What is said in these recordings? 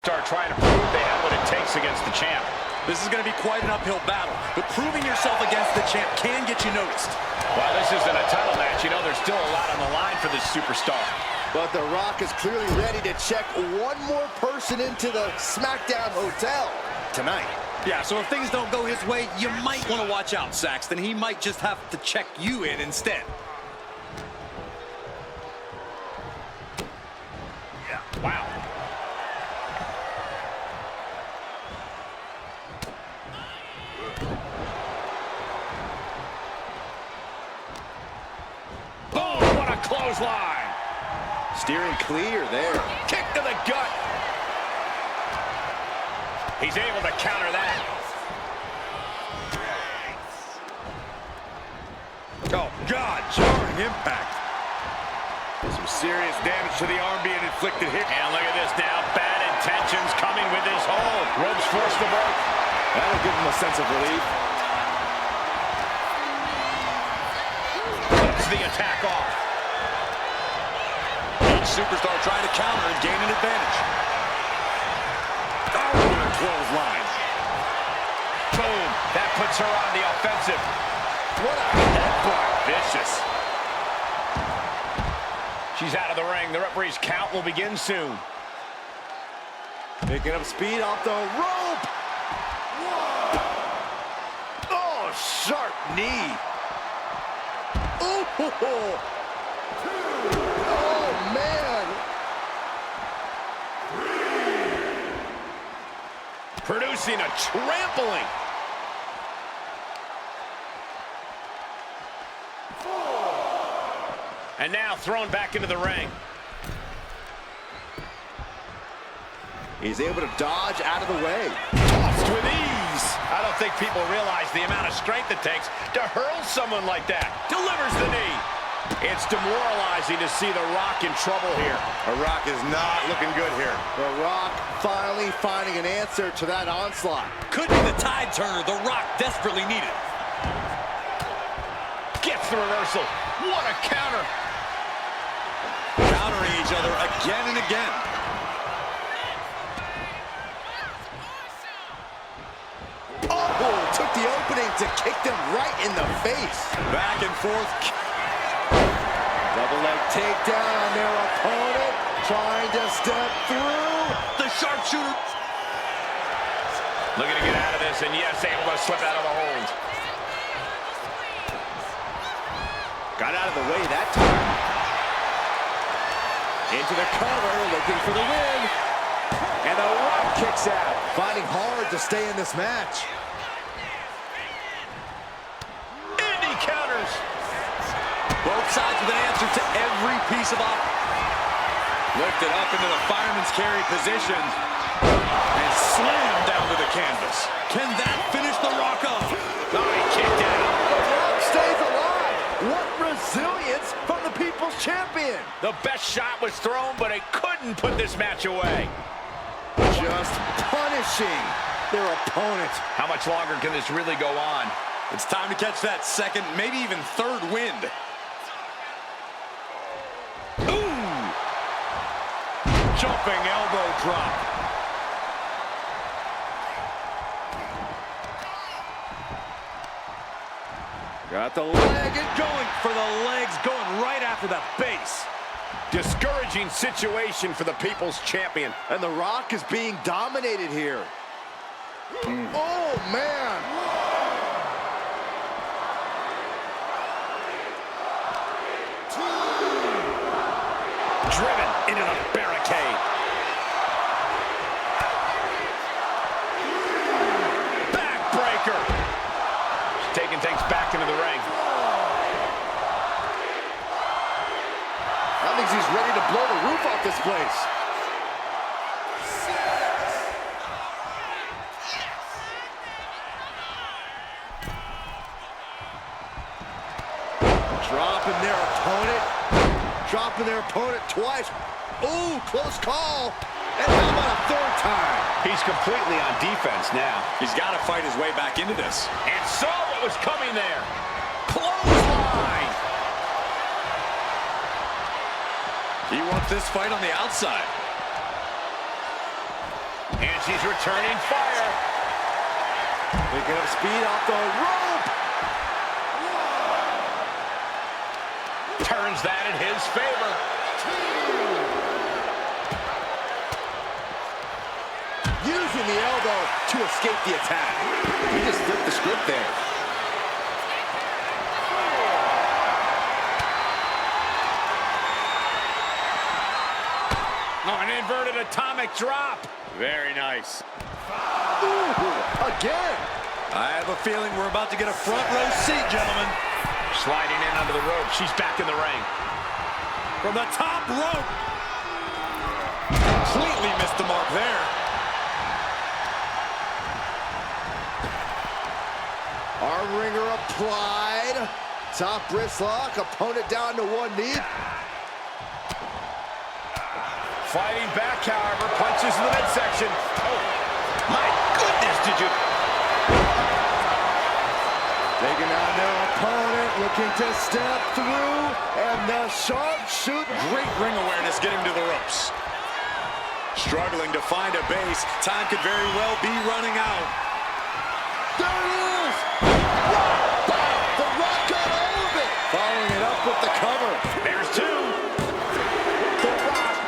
Are trying to prove they have what it takes against the champ. This is going to be quite an uphill battle, but proving yourself against the champ can get you noticed. While this isn't a title match, you know there's still a lot on the line for this superstar. But The Rock is clearly ready to check one more person into the SmackDown hotel tonight. Yeah, so if things don't go his way, you might want to watch out, Saxton. He might just have to check you in instead. Yeah, wow. Clothesline. Steering clear there. Kick to the gut. He's able to counter that. Oh, God, jarring impact. Some serious damage to the arm being inflicted here. And look at this now. Bad intentions coming with his hold. Ropes forced to break. That'll give him a sense of relief. Puts the attack off. Superstar trying to counter and gain an advantage. Oh, what a clothesline. Boom. That puts her on the offensive. What a headbutt. Vicious. She's out of the ring. The referee's count will begin soon. Picking up speed off the rope. Whoa. Oh, sharp knee. Oh, man. Producing a trampling. And now thrown back into the ring. He's able to dodge out of the way. Tossed with ease. I don't think people realize the amount of strength it takes to hurl someone like that. Delivers the knee. It's demoralizing to see The Rock in trouble here. The Rock is not looking good here. The Rock finally finding an answer to that onslaught. Could be the tide turner The Rock desperately needed. Gets the reversal. What a counter. Countering each other again and again. Oh, took the opening to kick them right in the face. Back and forth. Double leg takedown on their opponent. Trying to step through. The sharpshooter. Looking to get out of this, and yes, able to slip out of the hold. Got out of the way that time. Into the cover, looking for the win. And The Rock kicks out. Fighting hard to stay in this match. And he counters. Both sides with an answer to every piece of offense. Lifted up into the fireman's carry position. And slammed down to the canvas. Can that finish The Rock off? Oh, he kicked out. The Rock stays alive. What resilience from the People's Champion. The best shot was thrown, but it couldn't put this match away. Just punishing their opponent. How much longer can this really go on? It's time to catch that second, maybe even third wind. Ooh! Jumping elbow drop. Got the leg and Going for the legs, going right after the base. Discouraging situation for the People's Champion. And The Rock is being dominated here. Oh, man. Driven into the barricade. Backbreaker. Taking things back into the ring. I think he's ready to blow the roof off this place. Dropping their opponent twice. Ooh, close call. And how about a third time? He's completely on defense now. He's got to fight his way back into this. And saw what was coming there. Clothesline. He wants this fight on the outside. And she's returning fire. Picking up speed off the rope. Turns that in his favor. Using the elbow to escape the attack. He just flipped the script there. Oh, an inverted atomic drop. Very nice. Ooh, again. I have a feeling we're about to get a front row seat, gentlemen. Sliding in under the rope. She's back in the ring. From the top rope. Completely missed the mark there. Arm wringer applied. Top wrist lock. Opponent down to one knee. Fighting back, however. Punches in the midsection. Oh, my goodness, did you... Taking on their opponent, looking to step through, and the sharpshooter. Great ring awareness getting to the ropes. Struggling to find a base. Time could very well be running out. There it is! Wow, the Rock got all of it! Following it up with the cover. There's two. The Rock.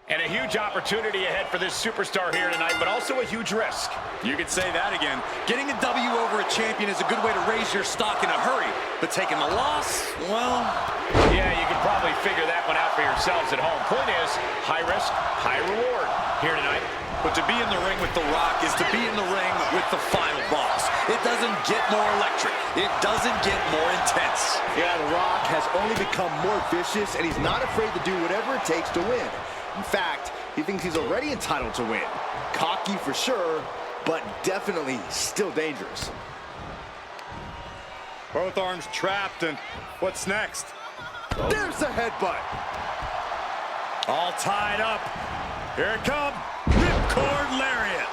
And a huge opportunity ahead for this superstar here tonight, but also a huge risk. You could say that again. Getting a W over a champion is a good way to raise your stock in a hurry. But taking the loss, well... Yeah, you can probably figure that one out for yourselves at home. Point is, high risk, high reward here tonight. But to be in the ring with The Rock is to be in the ring with the final boss. It doesn't get more electric. It doesn't get more intense. Yeah, The Rock has only become more vicious, and he's not afraid to do whatever it takes to win. In fact, he thinks he's already entitled to win. Cocky for sure, but definitely still dangerous. Both arms trapped, and what's next? There's the headbutt. All tied up. Here it comes. Ripcord lariat.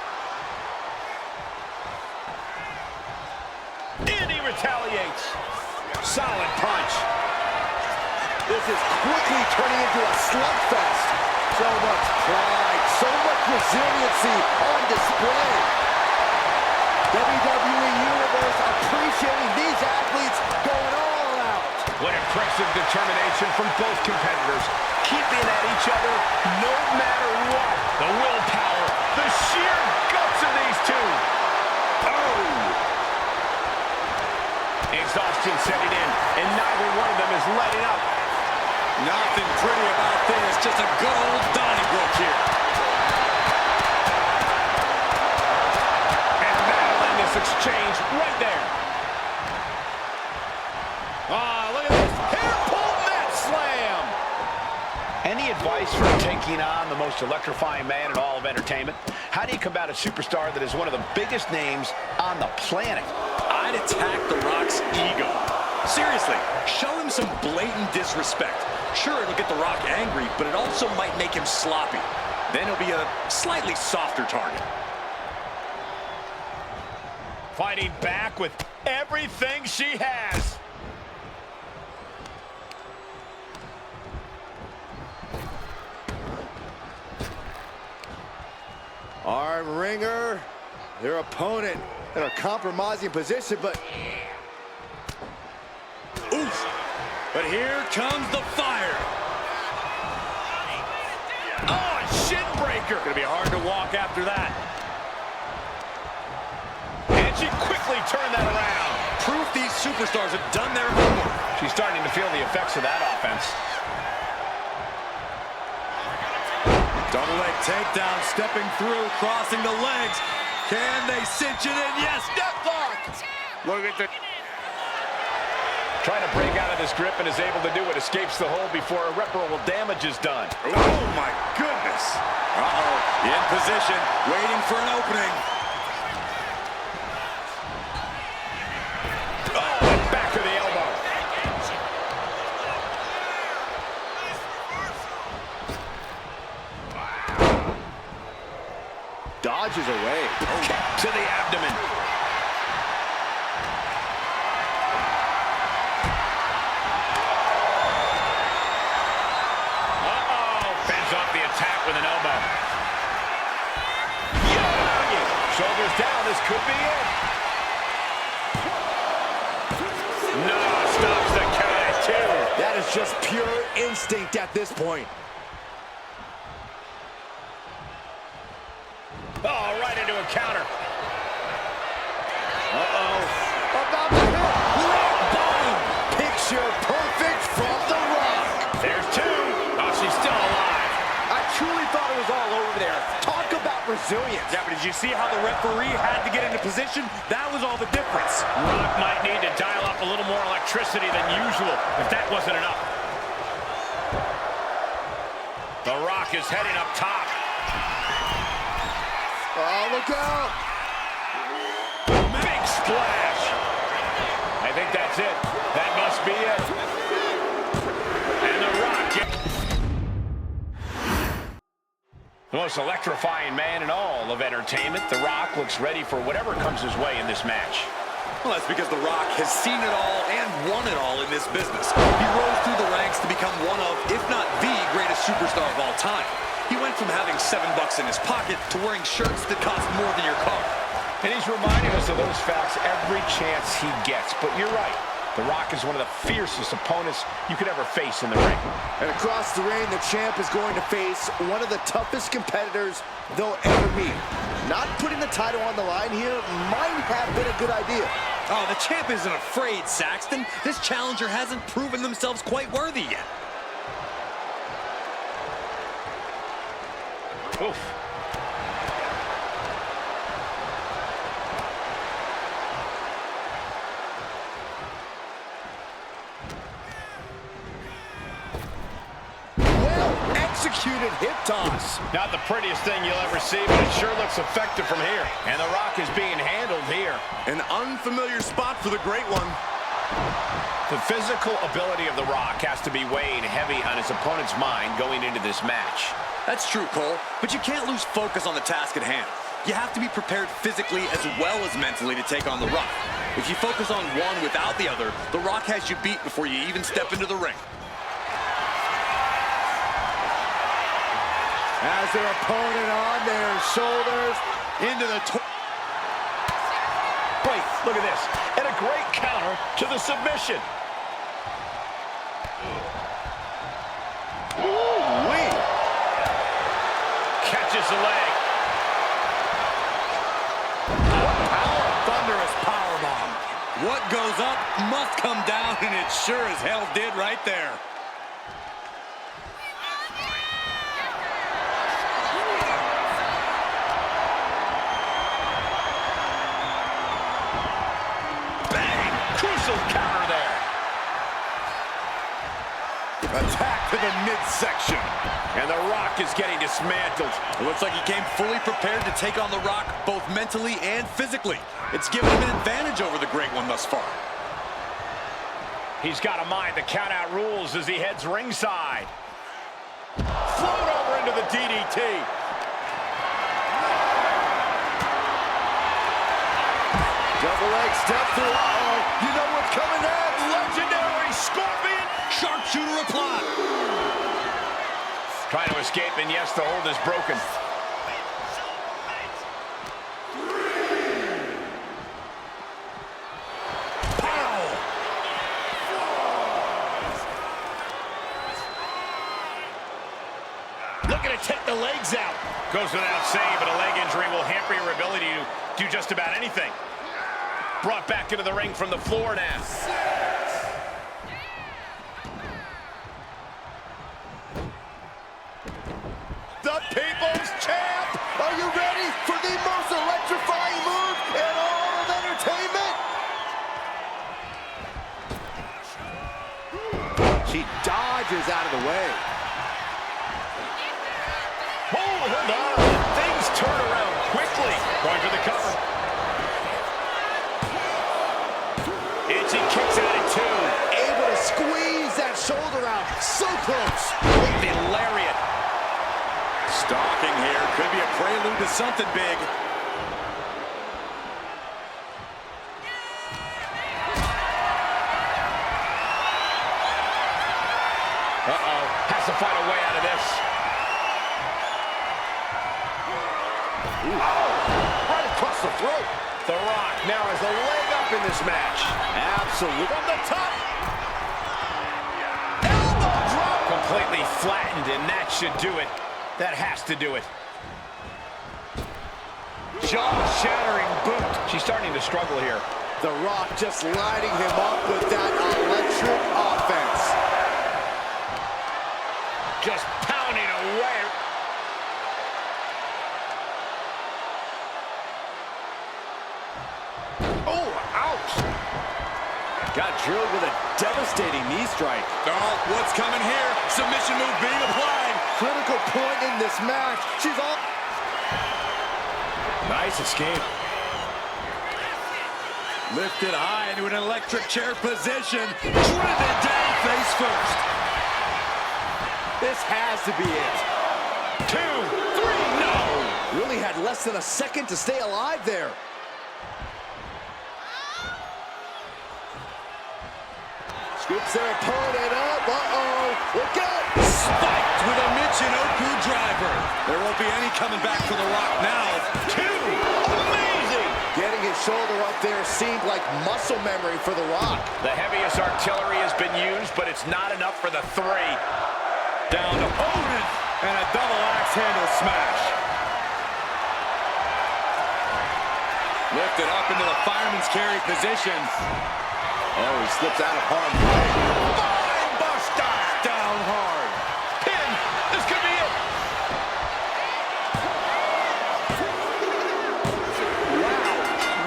And he retaliates. Solid punch. This is quickly turning into a slugfest. So much pride, so much resiliency on display. WWE Universe appreciating these athletes going all out. What impressive determination from both competitors. Keeping at each other no matter what. The willpower, the sheer guts of these two. Oh! Exhaustion setting in, and neither one of them is letting up. Nothing pretty about this, just a good old Donnybrook here. And that'll end this exchange right there. Look at this. Hair pull mat slam. Any advice for taking on the most electrifying man in all of entertainment? How do you combat a superstar that is one of the biggest names on the planet? I'd attack The Rock's ego. Seriously, show him some blatant disrespect. Sure, it'll get The Rock angry, but it also might make him sloppy. Then he'll be a slightly softer target. Fighting back with everything she has. Arm wringer, their opponent in a compromising position, but... Oof! But here comes the fire. Oh, a shin breaker. Gonna be hard to walk after that. And she quickly turned that around. Proof these superstars have done their homework. She's starting to feel the effects of that offense. Double leg takedown, stepping through, crossing the legs. Can they cinch it in? Yes, deathlock. Look at the... Trying to break out of this grip and is able to do it. Escapes the hold before irreparable damage is done. Oh, my goodness. Uh-oh, in position, waiting for an opening. Oh, and back to the elbow. Dodges away. Kick to the abdomen. Uh-oh. Fends off the attack. this could be it. No, stops the count at 2. That is just pure instinct at this point. Oh, right into a counter. Uh-oh. About to hit. Rock bottom. Picture perfect from The Rock. There's 2. Oh, she's still alive. I truly thought it was all over there. Talk about resilience. Yeah, but did you see how the referee had to get into position? That was all the difference. Rock might need to dial up a little more electricity than usual if that wasn't enough. The Rock is heading up top. Oh, look out. Big splash. I think that's it. That must be it. And The Rock the most electrifying man in all of entertainment. The Rock looks ready for whatever comes his way in this match. Well, that's because The Rock has seen it all and won it all in this business. He rose through the ranks to become one of, if not the greatest superstar of all time. He went from having $7 in his pocket to wearing shirts that cost more than your car. And he's reminding us of those facts every chance he gets. But you're right. The Rock is one of the fiercest opponents you could ever face in the ring. And across the ring, the champ is going to face one of the toughest competitors they'll ever meet. Not putting the title on the line here might have been a good idea. Oh, the champ isn't afraid, Saxton. This challenger hasn't proven themselves quite worthy yet. Oof. Executed hip toss. Not the prettiest thing you'll ever see, but it sure looks effective from here. And The Rock is being handled here. An unfamiliar spot for the Great One. The physical ability of The Rock has to be weighed heavy on his opponent's mind going into this match. That's true, Cole, but you can't lose focus on the task at hand. You have to be prepared physically as well as mentally to take on The Rock. If you focus on one without the other, The Rock has you beat before you even step into the ring. As their opponent on their shoulders into the... Wait, look at this. And a great counter to the submission. Ooh-wee. Catches the leg. Thunderous powerbomb. What goes up must come down, and it sure as hell did right there. Crucial counter there. Attack to the midsection. And The Rock is getting dismantled. It looks like he came fully prepared to take on The Rock, both mentally and physically. It's given him an advantage over the Great One thus far. He's got to mind the count-out rules as he heads ringside. Float over into the DDT. Double leg step through. Uh-oh. You know what's coming next. Legendary Scorpion. Sharpshooter applied. Trying to escape, and yes, the hold is broken. Pow! Looking to take the legs out. Goes without saying, but a leg injury will hamper your ability to do just about anything. Brought back into the ring from the floor now. The People's Champ! Are you ready for the most electrifying move in all of entertainment? She dodges out of the way. Oh, hold on. Things turn around quickly. Going for the cover. And she kicks out at 2. Able to squeeze that shoulder out. So close. The lariat. Stalking here. Could be a prelude to something big. Uh-oh. Has to find a way out of this. Ooh. Oh, right across the the throat. The Rock now has a leg up in this match. Absolutely. From the top. Elbow drop. Completely flattened, and that should do it. That has to do it. Jaw-shattering boot. She's starting to struggle here. The Rock just lighting him up with that electric offense. Just pounding away. Oh, ouch. Got drilled with a devastating knee strike. Oh, what's coming here? Submission move being applied. Critical point in this match. She's all... Nice escape. Lifted high into an electric chair position. Driven down face first. This has to be it. 2, 3, no. Really had less than a second to stay alive there. Scoops their opponent up. Uh-oh. Look out. Spiked with a Michinoku driver. There won't be any coming back for The Rock now. 2. Amazing. Getting his shoulder up there seemed like muscle memory for The Rock. The heaviest artillery has been used, but it's not enough for the 3. Down to opponent. And a double axe handle smash. Lifted up into the fireman's carry position. Oh, he slips out of harm's way. Fine buster. Down hard. Pin. This could be it. Wow.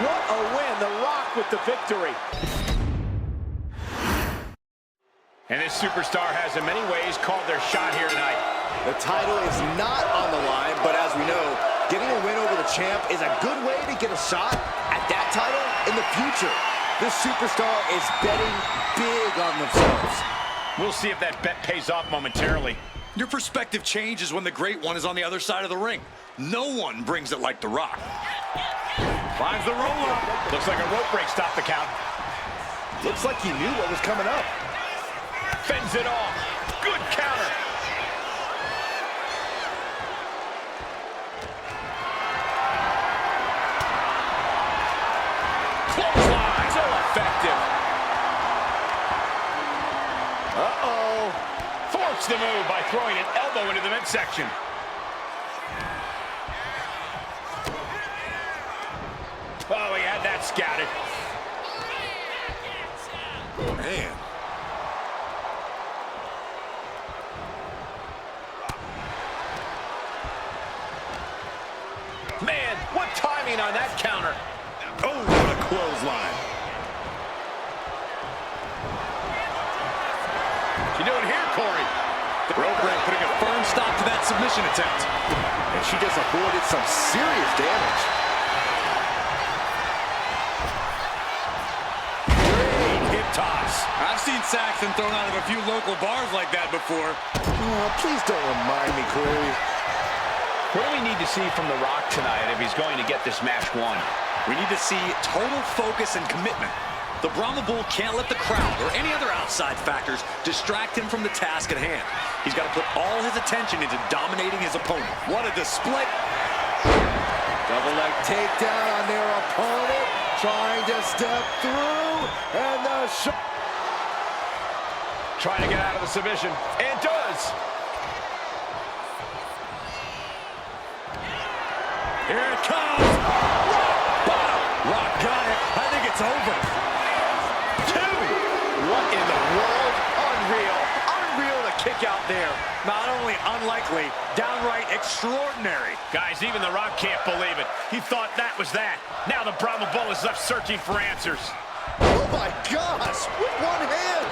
What a win. The Rock with the victory. And this superstar has in many ways called their shot here tonight. The title is not on the line, but as we know, getting a win over the champ is a good way to get a shot at that title in the future. This superstar is betting big on themselves. We'll see if that bet pays off momentarily. Your perspective changes when the great one is on the other side of the ring. No one brings it like The Rock. Finds the roll-up. Looks like a rope break stopped the count. Looks like he knew what was coming up. Fends it off. Good counter. Clothesline. So effective. Uh-oh. Forced the move by throwing an elbow into the midsection. Oh, he had that scouted. Man. Man, what timing on that counter. Oh, what a clothesline. What you doing here, Corey? The rope break putting a firm stop to that submission attempt. And she just avoided some serious damage. Great hip toss. I've seen Saxton thrown out of a few local bars like that before. Oh, please don't remind me, Corey. What do we need to see from The Rock tonight if he's going to get this match won? We need to see total focus and commitment. The Brahma Bull can't let the crowd or any other outside factors distract him from the task at hand. He's got to put all his attention into dominating his opponent. What a display. Double leg takedown on their opponent. Trying to step through. And the shot. Trying to get out of the submission. And does. Here it comes. Rock bottom. Rock got it. I think it's over. 2. What in the world? Unreal. Unreal to kick out there. Not only unlikely, downright extraordinary. Guys, even The Rock can't believe it. He thought that was that. Now the Brahma Bull is left searching for answers. Oh my gosh, with one hand.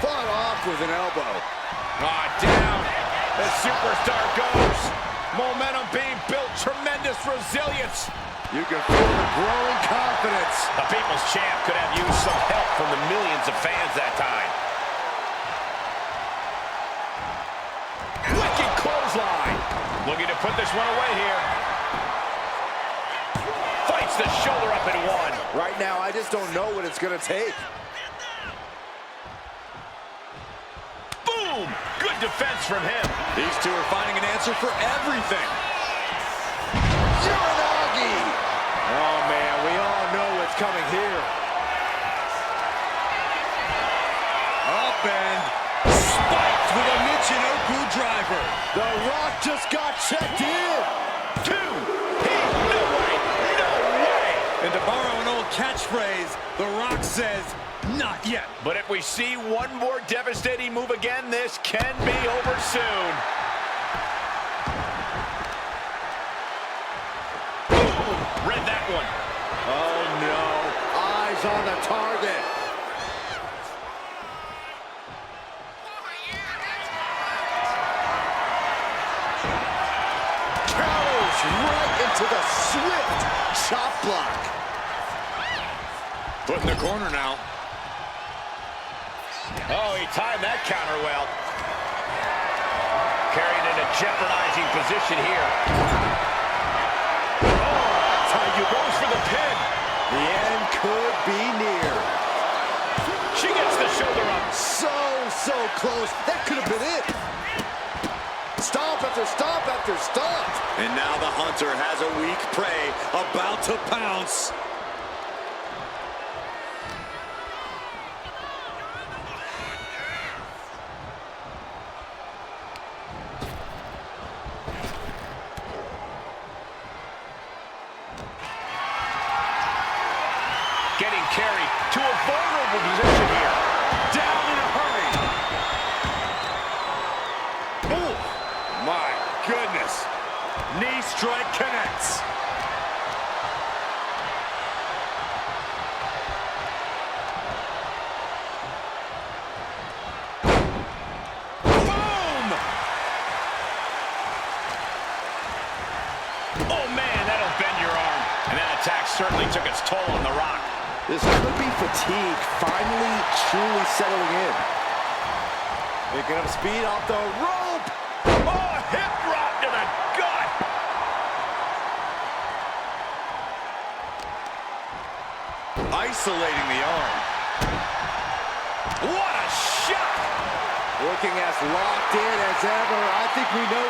Fought off with an elbow. Down. The superstar goes. Momentum being built. Tremendous resilience. You can feel the growing confidence. The People's Champ could have used some help from the millions of fans that time. Wicked clothesline. Looking to put this one away here. Fights the shoulder up in one. Right now, I just don't know what it's going to take. Boom! Good defense from him. These two are finding an answer for everything. Uranagi! Oh, man, we all know what's coming here. Up and spiked with a Michinoku driver. The Rock just got checked in. 2. No way. No way. And to borrow an old catchphrase, The Rock says, not yet. But if we see one more devastating move again, this can be over soon. Ooh, read that one. Oh, no. Eyes on the target. Carries right into the swift chop block. Put in the corner now. Oh, he timed that counter well. Carried in a jeopardizing position here. Oh, that's how you goes for the pin. The end could be near. She gets the shoulder up. So close. That could have been it. Stomp after stomp after stomp. And now the hunter has a weak prey about to pounce. Getting carried to a vulnerable position here. Down in a hurry. Oh, my goodness. Knee strike connects. Boom! Oh, man, that'll bend your arm. And that attack certainly took its toll on The Rock. This could be fatigue finally truly settling in. Picking up speed off the rope. Oh, hip drop to the gut. Isolating the arm. What a shot. Looking as locked in as ever. I think we know